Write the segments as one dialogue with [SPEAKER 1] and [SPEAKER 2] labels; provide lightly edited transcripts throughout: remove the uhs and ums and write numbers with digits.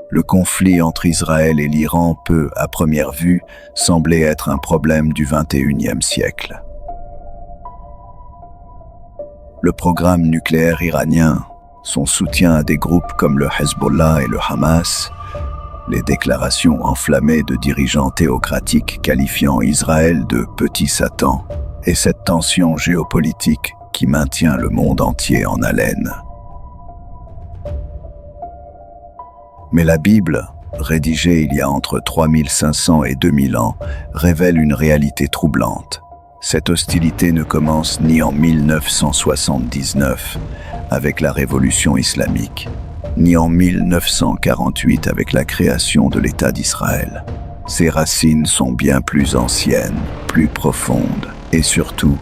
[SPEAKER 1] Le conflit entre Israël et l'Iran peut, à première vue, sembler être un problème du XXIe siècle. Le programme nucléaire iranien, son soutien à des groupes comme le Hezbollah et le Hamas, les déclarations enflammées de dirigeants théocratiques qualifiant Israël de « petit Satan » et cette tension géopolitique qui maintient le monde entier en haleine. Mais la Bible, rédigée il y a entre 3500 et 2000 ans, révèle une réalité troublante. Cette hostilité ne commence ni en 1979 avec la révolution islamique, ni en 1948 avec la création de l'État d'Israël. Ses racines sont bien plus anciennes, plus profondes et surtout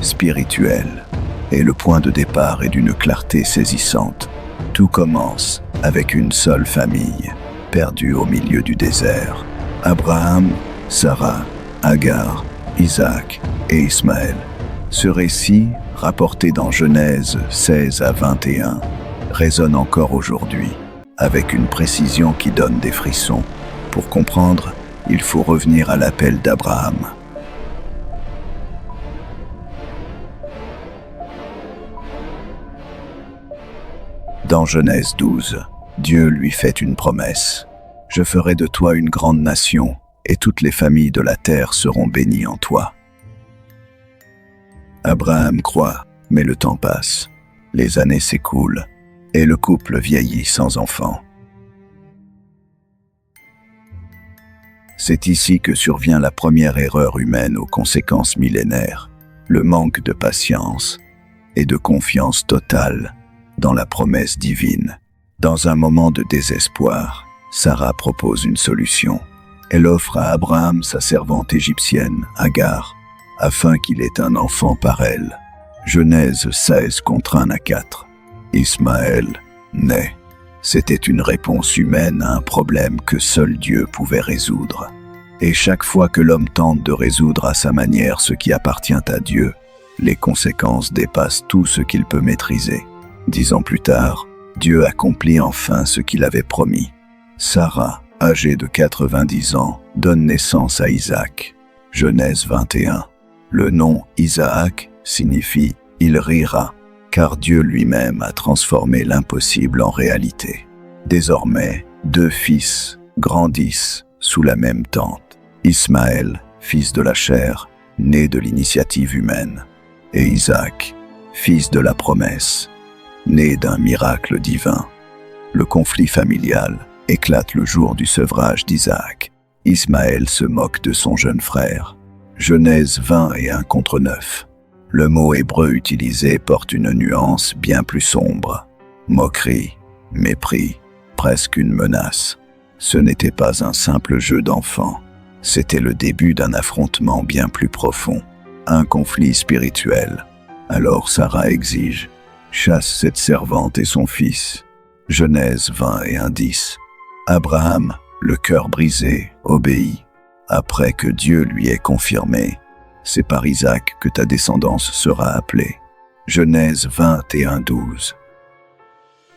[SPEAKER 1] spirituelles. Et le point de départ est d'une clarté saisissante. Tout commence avec une seule famille, perdue au milieu du désert. Abraham, Sarah, Agar, Isaac et Ismaël. Ce récit, rapporté dans Genèse 16 à 21, résonne encore aujourd'hui, avec une précision qui donne des frissons. Pour comprendre, il faut revenir à l'appel d'Abraham. Dans Genèse 12, Dieu lui fait une promesse. « Je ferai de toi une grande nation, et toutes les familles de la terre seront bénies en toi. » Abraham croit, mais le temps passe. Les années s'écoulent, et le couple vieillit sans enfant. C'est ici que survient la première erreur humaine aux conséquences millénaires, le manque de patience et de confiance totale dans la promesse divine. Dans un moment de désespoir, Sarah propose une solution. Elle offre à Abraham sa servante égyptienne, Agar, afin qu'il ait un enfant par elle. Genèse 16 contre 1 à 4. Ismaël naît. C'était une réponse humaine à un problème que seul Dieu pouvait résoudre. Et chaque fois que l'homme tente de résoudre à sa manière ce qui appartient à Dieu, les conséquences dépassent tout ce qu'il peut maîtriser. 10 ans plus tard, Dieu accomplit enfin ce qu'il avait promis. Sarah, âgée de 90 ans, donne naissance à Isaac. Genèse 21. Le nom Isaac signifie « il rira », car Dieu lui-même a transformé l'impossible en réalité. Désormais, 2 fils grandissent sous la même tente. Ismaël, fils de la chair, né de l'initiative humaine, et Isaac, fils de la promesse, né d'un miracle divin. Le conflit familial éclate le jour du sevrage d'Isaac. Ismaël se moque de son jeune frère. Genèse 20 et 1 contre 9. Le mot hébreu utilisé porte une nuance bien plus sombre. Moquerie, mépris, presque une menace. Ce n'était pas un simple jeu d'enfant. C'était le début d'un affrontement bien plus profond, un conflit spirituel. Alors Sarah exige « Chasse cette servante et son fils ». Genèse 20 et 1-10. Abraham, le cœur brisé, obéit. Après que Dieu lui ait confirmé « C'est par Isaac que ta descendance sera appelée ». Genèse 21-12.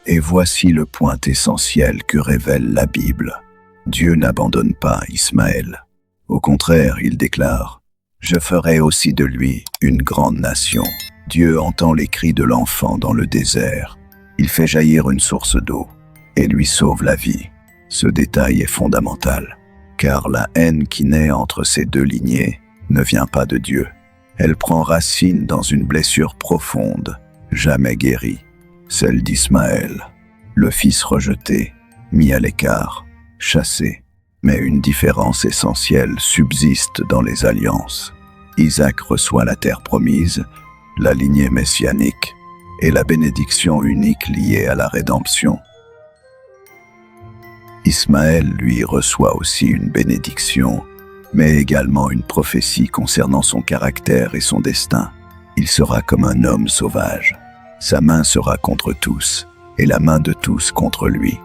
[SPEAKER 1] Et voici le point essentiel que révèle la Bible. Dieu n'abandonne pas Ismaël. Au contraire, il déclare « Je ferai aussi de lui une grande nation ». Dieu entend les cris de l'enfant dans le désert. Il fait jaillir une source d'eau et lui sauve la vie. Ce détail est fondamental, car la haine qui naît entre ces deux lignées ne vient pas de Dieu. Elle prend racine dans une blessure profonde, jamais guérie, celle d'Ismaël, le fils rejeté, mis à l'écart, chassé. Mais une différence essentielle subsiste dans les alliances. Isaac reçoit la terre promise, la lignée messianique et la bénédiction unique liée à la rédemption. Ismaël, lui, reçoit aussi une bénédiction, mais également une prophétie concernant son caractère et son destin. Il sera comme un homme sauvage. Sa main sera contre tous, et la main de tous contre lui,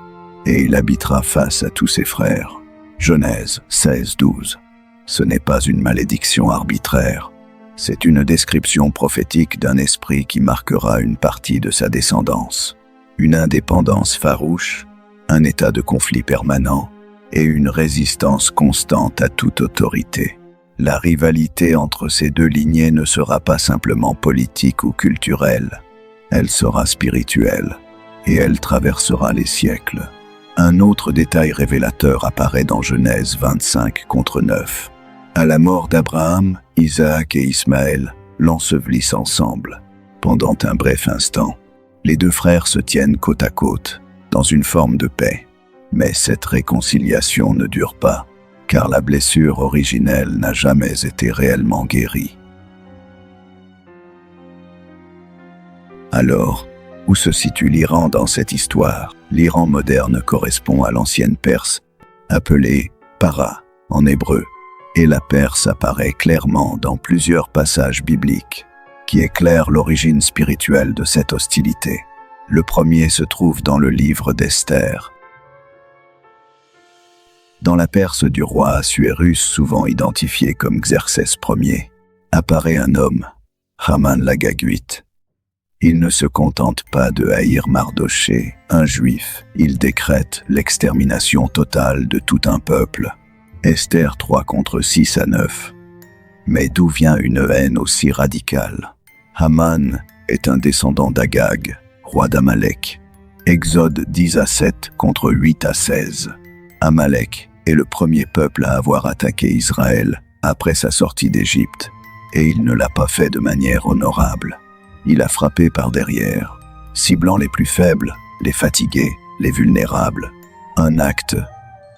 [SPEAKER 1] et il habitera face à tous ses frères. Genèse 16-12. Ce n'est pas une malédiction arbitraire. C'est une description prophétique d'un esprit qui marquera une partie de sa descendance. Une indépendance farouche, un état de conflit permanent et une résistance constante à toute autorité. La rivalité entre ces deux lignées ne sera pas simplement politique ou culturelle, elle sera spirituelle et elle traversera les siècles. Un autre détail révélateur apparaît dans Genèse 25:9. À la mort d'Abraham, Isaac et Ismaël l'ensevelissent ensemble. Pendant un bref instant, les deux frères se tiennent côte à côte, dans une forme de paix. Mais cette réconciliation ne dure pas, car la blessure originelle n'a jamais été réellement guérie. Alors, où se situe l'Iran dans cette histoire? L'Iran moderne correspond à l'ancienne Perse, appelée Para en hébreu, et la Perse apparaît clairement dans plusieurs passages bibliques, qui éclairent l'origine spirituelle de cette hostilité. Le premier se trouve dans le livre d'Esther. Dans la Perse du roi Assuérus, souvent identifié comme Xerxès Ier, apparaît un homme, Haman l'Agagite. Il ne se contente pas de haïr Mardochée, un juif, il décrète l'extermination totale de tout un peuple. Esther 3:6-9. Mais d'où vient une haine aussi radicale? Haman est un descendant d'Agag, roi d'Amalek. Exode 10:7-8-16. Amalek est le premier peuple à avoir attaqué Israël après sa sortie d'Égypte, et il ne l'a pas fait de manière honorable. Il a frappé par derrière, ciblant les plus faibles, les fatigués, les vulnérables. Un acte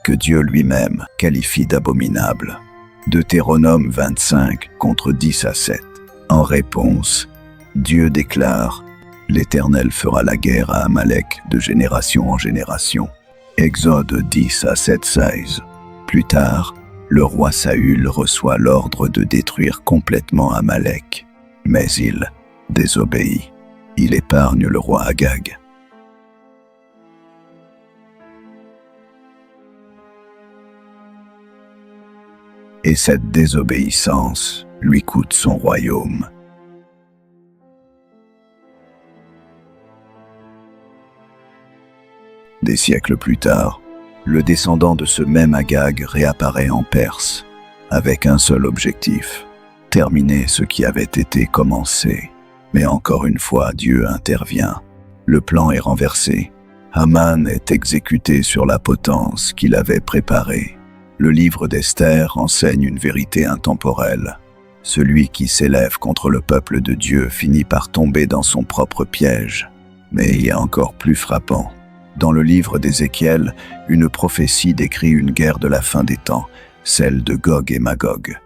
[SPEAKER 1] que Dieu lui-même qualifie d'abominable. Deutéronome 25:10-7. En réponse, Dieu déclare « L'Éternel fera la guerre à Amalek de génération en génération ». Exode 10:7-16. Plus tard, le roi Saül reçoit l'ordre de détruire complètement Amalek, mais il désobéit. Il épargne le roi Agag. Et cette désobéissance lui coûte son royaume. Des siècles plus tard, le descendant de ce même Agag réapparaît en Perse, avec un seul objectif, terminer ce qui avait été commencé. Mais encore une fois, Dieu intervient. Le plan est renversé. Haman est exécuté sur la potence qu'il avait préparée. Le livre d'Esther enseigne une vérité intemporelle. Celui qui s'élève contre le peuple de Dieu finit par tomber dans son propre piège. Mais il y a encore plus frappant. Dans le livre d'Ézéchiel, une prophétie décrit une guerre de la fin des temps, celle de Gog et Magog.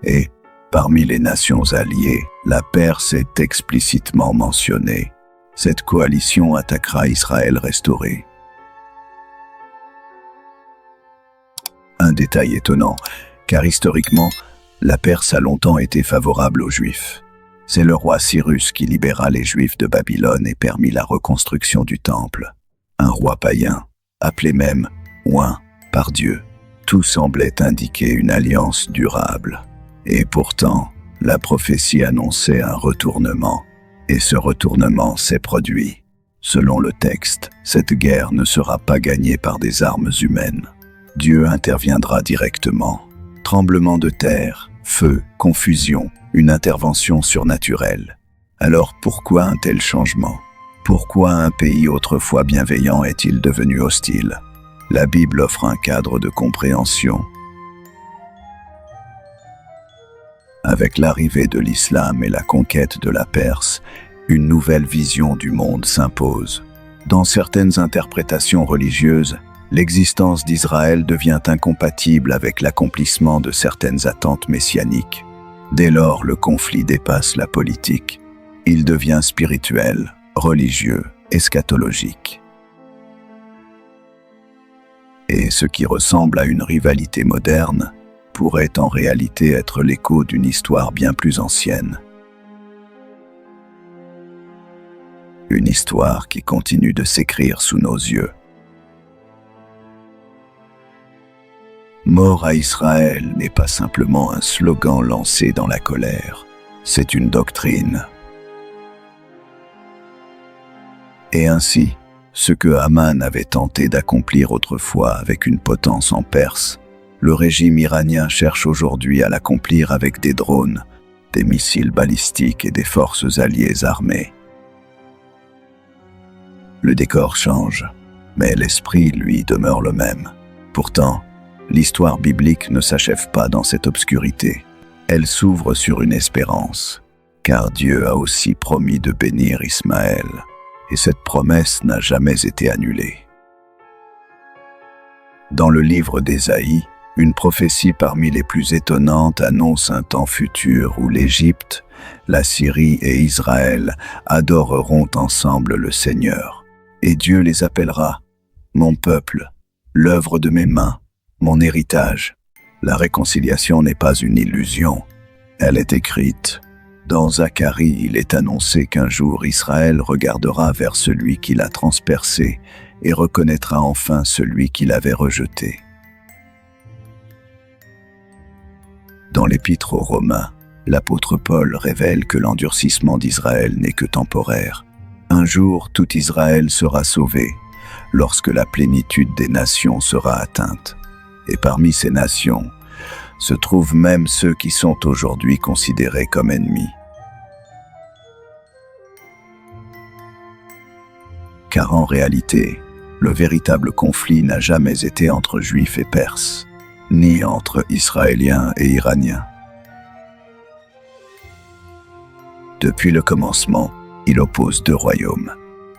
[SPEAKER 1] Et, parmi les nations alliées, la Perse est explicitement mentionnée. Cette coalition attaquera Israël restauré. Un détail étonnant, car historiquement, la Perse a longtemps été favorable aux Juifs. C'est le roi Cyrus qui libéra les Juifs de Babylone et permit la reconstruction du Temple. Un roi païen, appelé même « oint » par Dieu. Tout semblait indiquer une alliance durable. Et pourtant, la prophétie annonçait un retournement. Et ce retournement s'est produit. Selon le texte, cette guerre ne sera pas gagnée par des armes humaines. Dieu interviendra directement. Tremblement de terre, feu, confusion, une intervention surnaturelle. Alors pourquoi un tel changement? Pourquoi un pays autrefois bienveillant est-il devenu hostile? La Bible offre un cadre de compréhension. Avec l'arrivée de l'islam et la conquête de la Perse, une nouvelle vision du monde s'impose. Dans certaines interprétations religieuses, l'existence d'Israël devient incompatible avec l'accomplissement de certaines attentes messianiques. Dès lors, le conflit dépasse la politique. Il devient spirituel, religieux, eschatologique. Et ce qui ressemble à une rivalité moderne pourrait en réalité être l'écho d'une histoire bien plus ancienne. Une histoire qui continue de s'écrire sous nos yeux. Mort à Israël n'est pas simplement un slogan lancé dans la colère, c'est une doctrine. Et ainsi, Ce que Haman avait tenté d'accomplir autrefois avec une potence en Perse, le régime iranien cherche aujourd'hui à l'accomplir avec des drones, des missiles balistiques et des forces alliées armées. Le décor change, mais l'esprit, lui, demeure le même. Pourtant, l'histoire biblique ne s'achève pas dans cette obscurité. Elle s'ouvre sur une espérance, car Dieu a aussi promis de bénir Ismaël, et cette promesse n'a jamais été annulée. Dans le livre d'Ésaïe, une prophétie parmi les plus étonnantes annonce un temps futur où l'Égypte, la Syrie et Israël adoreront ensemble le Seigneur. Et Dieu les appellera « mon peuple, l'œuvre de mes mains, mon héritage ». La réconciliation n'est pas une illusion, elle est écrite. Dans Zacharie, il est annoncé qu'un jour Israël regardera vers celui qui l'a transpercé et reconnaîtra enfin celui qui l'avait rejeté. Dans l'Épître aux Romains, l'apôtre Paul révèle que l'endurcissement d'Israël n'est que temporaire. Un jour, tout Israël sera sauvé, lorsque la plénitude des nations sera atteinte. Et parmi ces nations, se trouvent même ceux qui sont aujourd'hui considérés comme ennemis. Car en réalité, le véritable conflit n'a jamais été entre Juifs et Perses, ni entre Israéliens et Iraniens. Depuis le commencement, il oppose deux royaumes,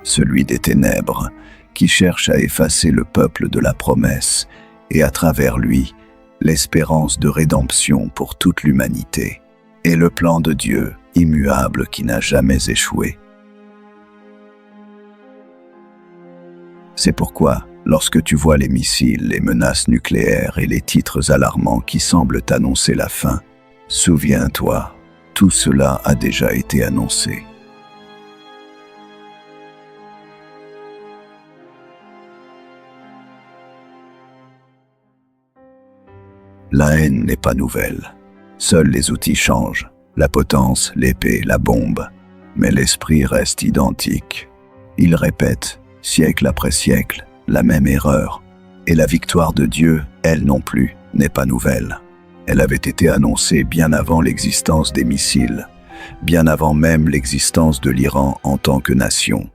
[SPEAKER 1] celui des ténèbres, qui cherche à effacer le peuple de la promesse, et à travers lui, l'espérance de rédemption pour toute l'humanité, et le plan de Dieu, immuable, qui n'a jamais échoué. C'est pourquoi, lorsque tu vois les missiles, les menaces nucléaires et les titres alarmants qui semblent annoncer la fin, souviens-toi, tout cela a déjà été annoncé. La haine n'est pas nouvelle. Seuls les outils changent, la potence, l'épée, la bombe, mais l'esprit reste identique. Il répète, siècle après siècle, la même erreur. Et la victoire de Dieu, elle non plus, n'est pas nouvelle. Elle avait été annoncée bien avant l'existence des missiles, bien avant même l'existence de l'Iran en tant que nation,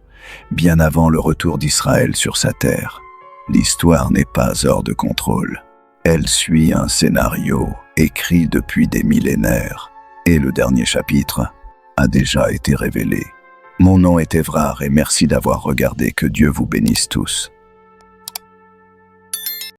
[SPEAKER 1] bien avant le retour d'Israël sur sa terre. L'histoire n'est pas hors de contrôle. Elle suit un scénario écrit depuis des millénaires, et le dernier chapitre a déjà été révélé. Mon nom est Évrard et merci d'avoir regardé. Que Dieu vous bénisse tous.